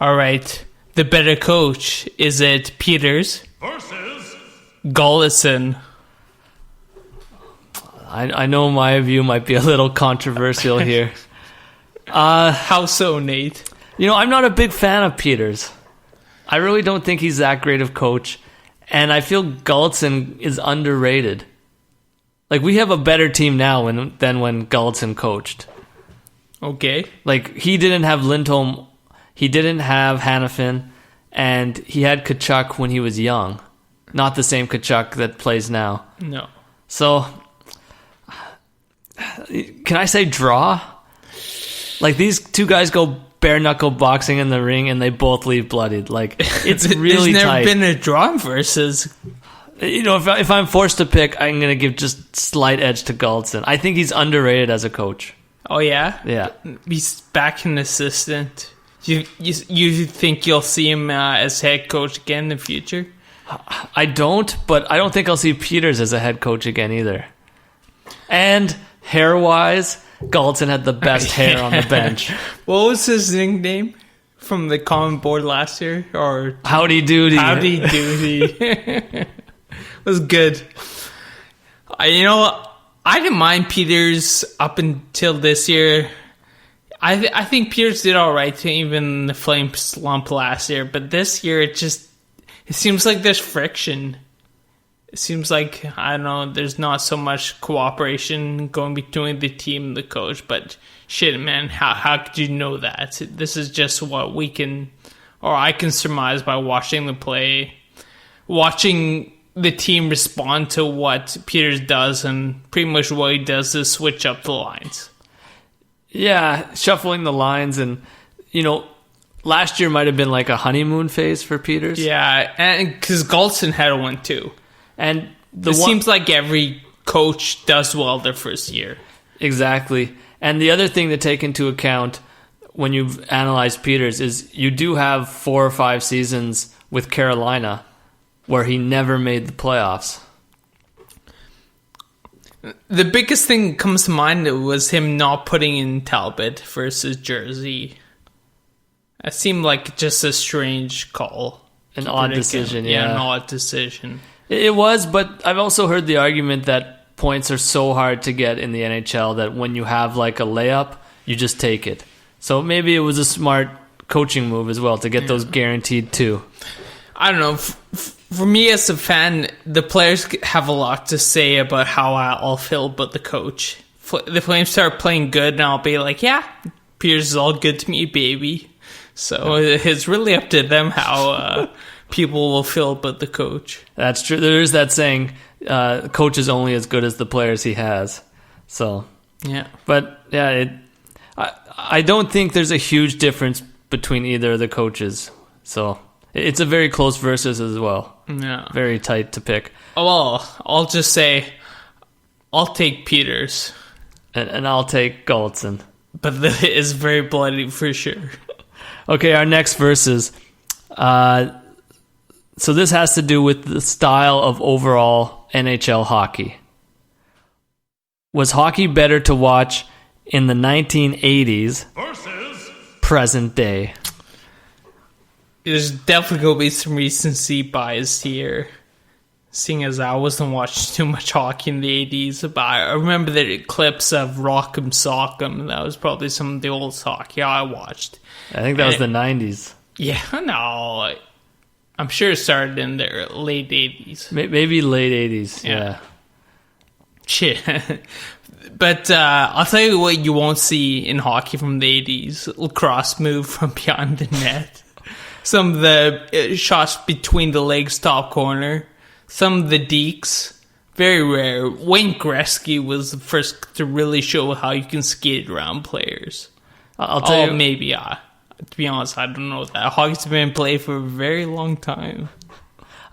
All right. The better coach, is it Peters versus Gullison? I know my view might be a little controversial here. How so, Nate? I'm not a big fan of Peters. I really don't think he's that great of coach. And I feel Gullison is underrated. Like, we have a better team now than when Gullison coached. Okay. Like, he didn't have Lindholm, he didn't have Hannafin, and he had Kachuk when he was young. Not the same Kachuk that plays now. No. So, can I say draw? Like, these two guys go bare-knuckle boxing in the ring, and they both leave bloodied. Like, it's really There's never tight. been a draw versus... If I'm forced to pick, I'm going to give just slight edge to Gullison. I think he's underrated as a coach. Oh, yeah? Yeah. He's back an assistant. You think you'll see him as head coach again in the future? I don't, but I don't think I'll see Peters as a head coach again either. And hair-wise, Gullison had the best hair on the bench. What was his nickname from the common board last year? Or Howdy Doody. Howdy Doody. Was good. I didn't mind Peters up until this year. I think Peters did all right, even the Flame slump last year. But this year, it seems like there's friction. It seems like, I don't know, there's not so much cooperation going between the team and the coach. But shit, man, how could you know that? This is just what we can, or I can surmise by watching the play, watching the team respond to what Peters does, and pretty much what he does is switch up the lines. Yeah, shuffling the lines, and last year might have been like a honeymoon phase for Peters. Yeah, and because Gullison had one too, and seems like every coach does well their first year. Exactly, and the other thing to take into account when you've analyzed Peters is you do have 4 or 5 seasons with Carolina where he never made the playoffs. The biggest thing that comes to mind was him not putting in Talbot versus Jersey. It seemed like just a strange call. An odd decision, yeah. An odd decision. It was, but I've also heard the argument that points are so hard to get in the NHL that when you have like a layup, you just take it. So maybe it was a smart coaching move as well to get those guaranteed 2. I don't know. For me as a fan, the players have a lot to say about how I'll feel about the coach. The Flames start playing good, and I'll be like, yeah, Peters is all good to me, baby. So it's really up to them how people will feel about the coach. That's true. There is that saying, coach is only as good as the players he has. So, yeah. But, yeah, I don't think there's a huge difference between either of the coaches. So, it's a very close versus as well. Yeah. Very tight to pick. Oh, well, I'll just say, I'll take Peters. And I'll take Gullison. But it is very bloody for sure. Okay, our next versus. So this has to do with the style of overall NHL hockey. Was hockey better to watch in the 1980s versus present day? There's definitely going to be some recency bias here, seeing as I wasn't watching too much hockey in the 80s. But I remember the clips of Rock'em Sock'em. That was probably some of the oldest hockey I watched. I think that was the 90s. Yeah, no. I'm sure it started in the late 80s. Maybe late 80s, yeah. Shit. But I'll tell you what you won't see in hockey from the 80s. Lacrosse move from behind the net. Some of the shots between the legs, top corner. Some of the dekes. Very rare. Wayne Gretzky was the first to really show how you can skate around players. I'll tell you. Maybe, to be honest, I don't know that. Hockey's been played for a very long time.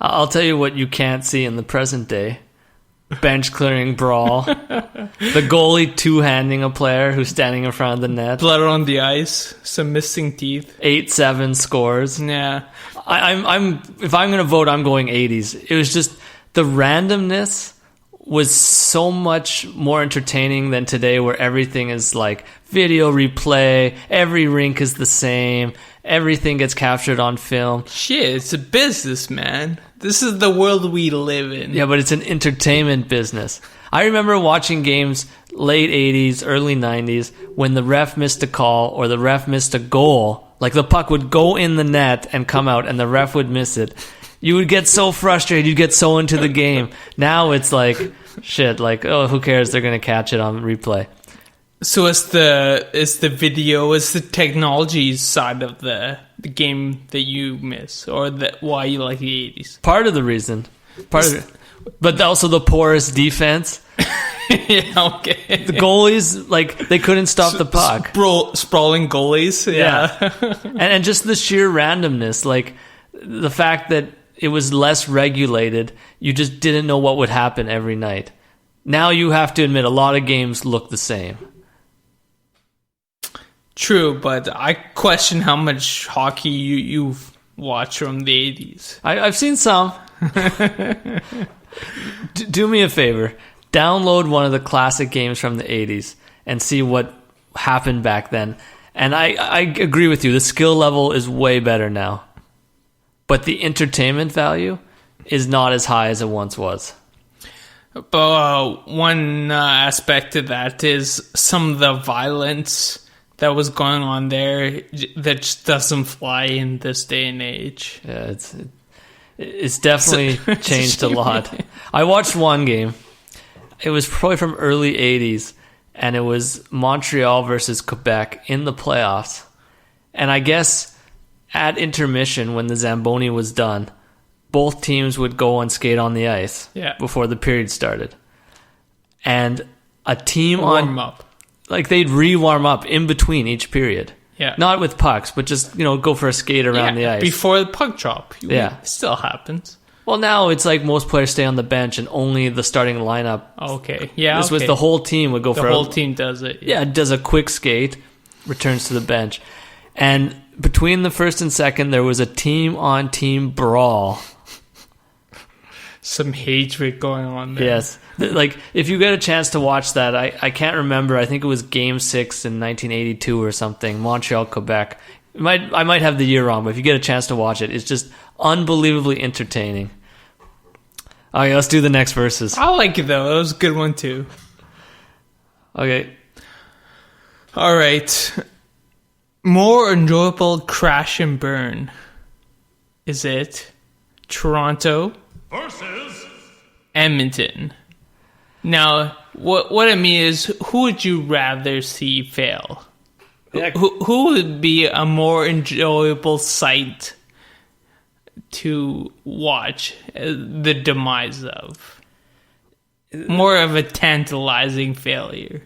I'll tell you what you can't see in the present day. Bench clearing brawl. The goalie two-handing a player who's standing in front of the net. Blood on the ice. Some missing teeth. 8-7 scores. Yeah. I'm if I'm going to vote, I'm going 80s. It was just the randomness was so much more entertaining than today, where everything is like video replay, every rink is the same, everything gets captured on film. Shit, it's a business, man. This is the world we live in. Yeah, but it's an entertainment business. I remember watching games late 80s, early 90s, when the ref missed a call or the ref missed a goal. Like the puck would go in the net and come out and the ref would miss it. You would get so frustrated. You'd get so into the game. Now it's like, shit, like, oh, who cares? They're going to catch it on replay. So it's the video, it's the technology side of the game that you miss, or why you like the 80s? Part of the reason. But also the porous defense. Yeah, okay. The goalies, like, they couldn't stop the puck. Sprawling goalies, yeah. and just the sheer randomness, like, the fact that it was less regulated, you just didn't know what would happen every night. Now you have to admit a lot of games look the same. True, but I question how much hockey you've watched from the 80s. I've seen some. Do me a favor. Download one of the classic games from the 80s and see what happened back then. And I agree with you. The skill level is way better now. But the entertainment value is not as high as it once was. But one aspect of that is some of the violence that was going on there that just doesn't fly in this day and age. Yeah, it's definitely changed a lot. I watched one game. It was probably from early 80s, and it was Montreal versus Quebec in the playoffs. And I guess at intermission, when the Zamboni was done, both teams would go and skate on the ice before the period started. And a team warm up. Like, they'd re-warm up in between each period. Yeah. Not with pucks, but just, go for a skate around the ice. Before the puck drop. Yeah. It still happens. Well, now it's like most players stay on the bench and only the starting lineup. Okay. Yeah. This was the whole team would go the whole team does it. Yeah, does a quick skate, returns to the bench. And between the first and second, there was a team-on-team brawl. Some hatred going on there. Yes. Like, if you get a chance to watch that, I can't remember. I think it was Game 6 in 1982 or something. Montreal, Quebec. I might have the year wrong, but if you get a chance to watch it, it's just unbelievably entertaining. Okay, let's do the next verses. I like it, though. It was a good one, too. Okay. All right. More enjoyable crash and burn. Is it Toronto versus Edmonton? Now, what I mean is, who would you rather see fail? Yeah. Who would be a more enjoyable sight to watch the demise of? More of a tantalizing failure.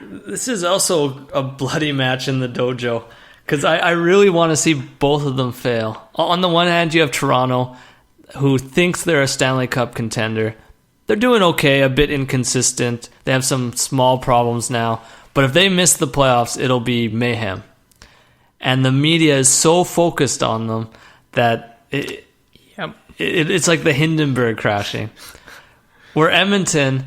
This is also a bloody match in the dojo, because I really want to see both of them fail. On the one hand, you have Toronto, who thinks they're a Stanley Cup contender. They're doing okay, a bit inconsistent. They have some small problems now. But if they miss the playoffs, it'll be mayhem. And the media is so focused on them that it's like the Hindenburg crashing. Where Edmonton,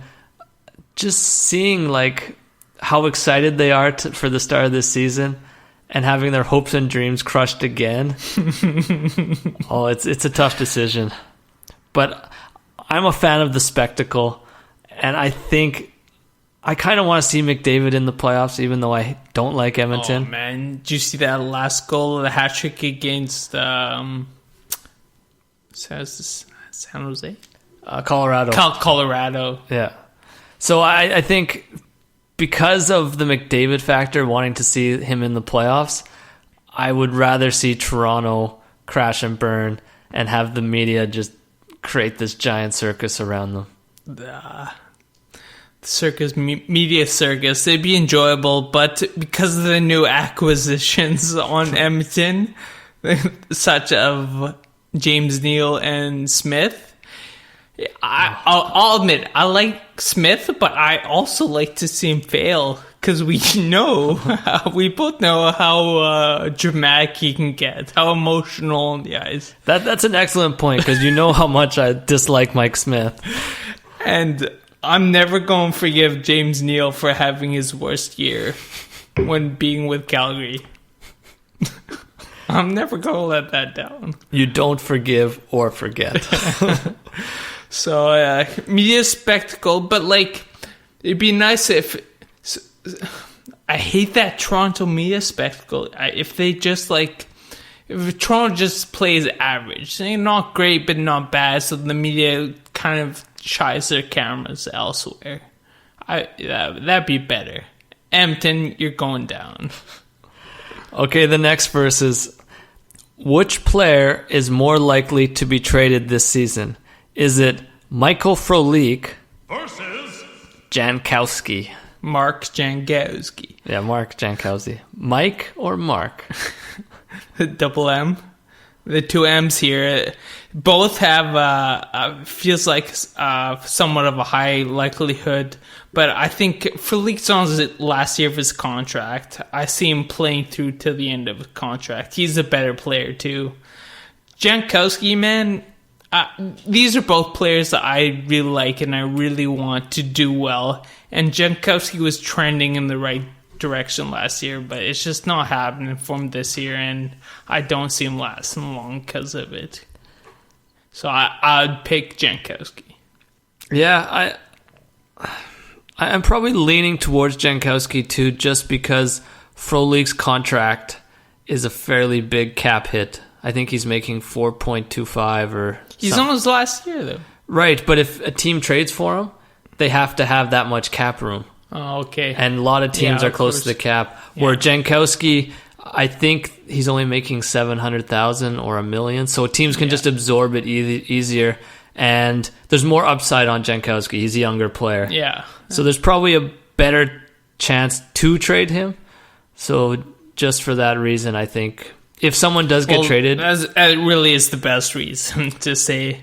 just seeing like how excited they are for the start of this season and having their hopes and dreams crushed again. It's a tough decision. But I'm a fan of the spectacle, and I think I kind of want to see McDavid in the playoffs, even though I don't like Edmonton. Oh, man. Did you see that last goal of the hat-trick against San Jose? Colorado. Colorado. Yeah. So I think because of the McDavid factor, wanting to see him in the playoffs, I would rather see Toronto crash and burn and have the media just create this giant circus around them. Media circus, they'd be enjoyable, but because of the new acquisitions on Edmonton, such of James Neal and Smith, I'll admit I like Smith, but I also like to see him fail, because we both know how dramatic he can get, how emotional on the ice. That's an excellent point, because you know how much I dislike Mike Smith. And I'm never going to forgive James Neal for having his worst year when being with Calgary. I'm never going to let that down. You don't forgive or forget. So, media spectacle, but like, it'd be nice if... I hate that Toronto media spectacle. If they just like... If Toronto just plays average, they're not great but not bad, so the media kind of shies their cameras elsewhere. That'd be better. Edmonton, you're going down. Okay, the next verse is, which player is more likely to be traded this season? Is it Michael Frolik versus Jankowski? Mark Jankowski. Yeah, Mark Jankowski. Mike or Mark? Double M. The two M's here. Both have, feels like somewhat of a high likelihood. But I think Frolik's on his last year of his contract. I see him playing through to the end of his contract. He's a better player, too. Jankowski, man, these are both players that I really like and I really want to do well. And Jankowski was trending in the right direction last year, but it's just not happening for him this year, and I don't see him lasting long because of it. So I'd pick Jankowski. Yeah, I'm probably leaning towards Jankowski too, just because Frolik's contract is a fairly big cap hit. I think he's making 4.25 or he's something. on his last year though. Right, but if a team trades for him, they have to have that much cap room. Oh, okay. And a lot of teams are close to the cap. Yeah. Where Jankowski, I think he's only making $700,000 or $1 million, so teams can just absorb it easier. And there's more upside on Jankowski. He's a younger player. Yeah. So there's probably a better chance to trade him. So just for that reason, I think if someone does get traded, it really is the best reason to say.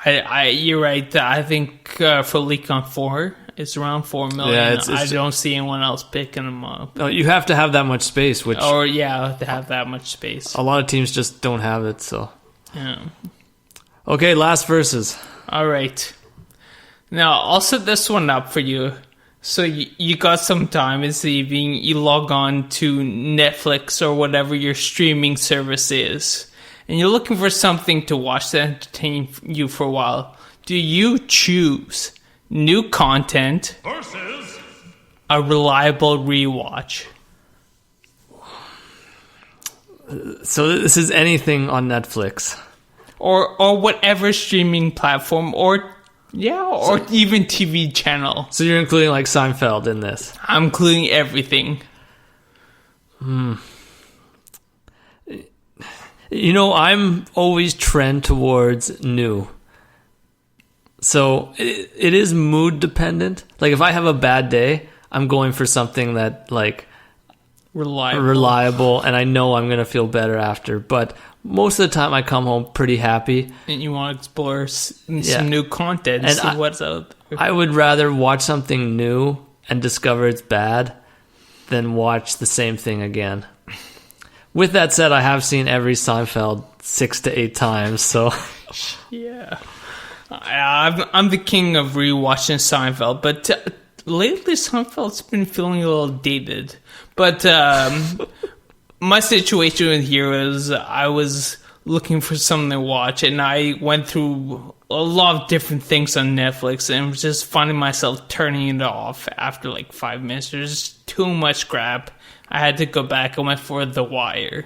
You're right. I think for Leak on 4. It's around $4 million. Yeah, I don't see anyone else picking them up. No, you have to have that much space, to have that much space. A lot of teams just don't have it. So, yeah. Okay, last verses. All right. Now I'll set this one up for you. So you got some time this evening. You log on to Netflix or whatever your streaming service is, and you're looking for something to watch that entertain you for a while. Do you choose new content versus a reliable rewatch? So this is anything on Netflix or whatever streaming platform or even TV channel. So you're including like Seinfeld in this? I'm including everything. You know, I'm always trend towards new. So it is mood dependent. Like if I have a bad day, I'm going for something that like reliable, and I know I'm going to feel better after. But most of the time I come home pretty happy. And you want to explore some new content and see what's out there. I would rather watch something new and discover it's bad than watch the same thing again. With that said, I have seen every Seinfeld 6 to 8 times, so... Yeah. I'm the king of rewatching Seinfeld, but lately Seinfeld's been feeling a little dated. But my situation here is I was looking for something to watch, and I went through a lot of different things on Netflix, and was just finding myself turning it off after like 5 minutes. There's too much crap. I had to go back. I went for The Wire.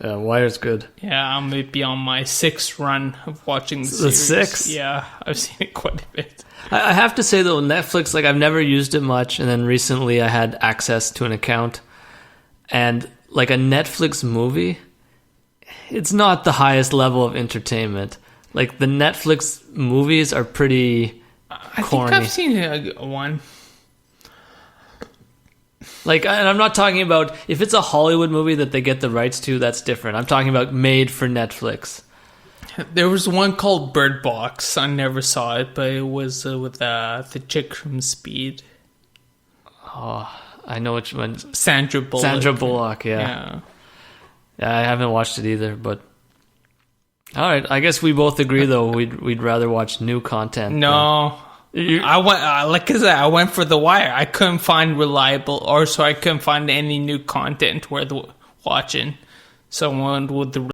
Yeah, Wire's good. Yeah, I'm maybe on my 6th run of watching the series. The 6th? Yeah, I've seen it quite a bit. I have to say, though, Netflix, like, I've never used it much, and then recently I had access to an account, and, like, a Netflix movie, it's not the highest level of entertainment. Like, the Netflix movies are pretty corny. I think I've seen one. Like, and I'm not talking about, if it's a Hollywood movie that they get the rights to, that's different. I'm talking about made for Netflix. There was one called Bird Box. I never saw it, but it was with the chick from Speed. Oh, I know which one. Sandra Bullock. Sandra Bullock, yeah. Yeah, I haven't watched it either, but... All right, I guess we both agree, though, we'd rather watch new content. No, I went, like I said, I went for The Wire. I couldn't find reliable, or so I couldn't find any new content worth watching. So I went with the